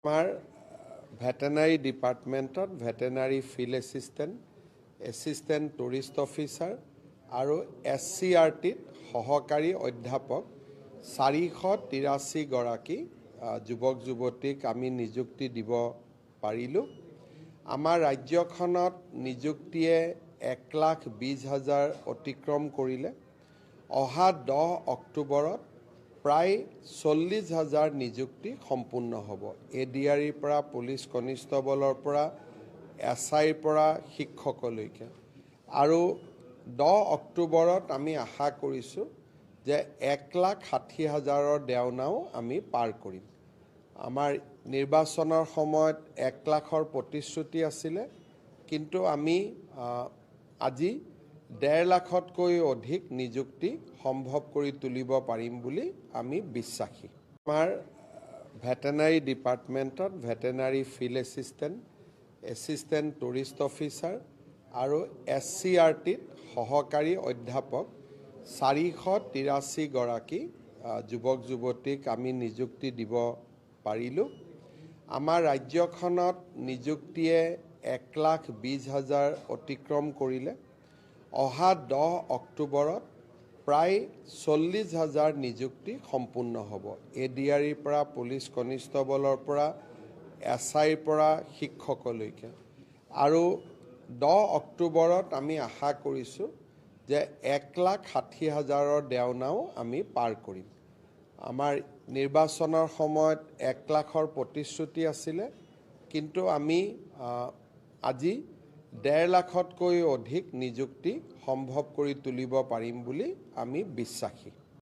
আমাৰ ভেটেনাৰী ডিপাৰ্টমেণ্টত veterinary field assistant tourist officer আৰু SCRTত সহকাৰী অধ্যাপক 483 গৰাকী যুৱক যুৱতীক আমি নিযুক্তি দিব পাৰিলোঁ। আমাৰ ৰাজ্যখনত নিযুক্তিয়ে 1,20,000 অতিক্ৰম কৰিলে। অহা 10 অক্টোবৰত প্ৰায় 40,000 নিযুক্তি সম্পূৰ্ণ হ'ব। ADREৰ পৰা পুলিচ কনিষ্টবলৰ পৰা SIৰ পৰা শিক্ষকলৈকে। আৰু 10 অক্টোবৰত আমি আশা কৰিছোঁ যে 1,60,000ৰ দেওনাও আমি পাৰ কৰিম। আমাৰ নিৰ্বাচনৰ সময়ত 1 লাখৰ প্ৰতিশ্ৰুতি আছিলে, কিন্তু আমি আজি 1.5 লাখতকৈ অধিক নিযুক্তি সম্ভৱ কৰি তুলিব পাৰিম বুলি আমি বিশ্বাসী। আমাৰ ভেটেনাৰী ডিপাৰ্টমেণ্টত veterinary field assistant tourist officer আৰু SCRTত সহকাৰী অধ্যাপক 483 গৰাকী যুৱক যুৱতীক আমি নিযুক্তি দিব পাৰিলোঁ। আমাৰ ৰাজ্যখনত নিযুক্তিয়ে 1,20,000 অতিক্ৰম কৰিলে। অহা 10 অক্টোবৰত প্ৰায় 40,000 নিযুক্তি সম্পূৰ্ণ হ'ব। ADREৰ পৰা পুলিচ কনিষ্টবলৰ পৰা SIৰ পৰা শিক্ষকলৈকে। আৰু 10 অক্টোবৰত আমি আশা কৰিছোঁ যে 1,60,000ৰ দেওনাও আমি পাৰ কৰিম। আমাৰ নিৰ্বাচনৰ সময়ত 1 লাখৰ প্ৰতিশ্ৰুতি আছিলে, কিন্তু আমি আজি 1.5 লাখতকৈ অধিক নিযুক্তি সম্ভৱ কৰি তুলিব পাৰিম বুলি আমি বিশ্বাসী।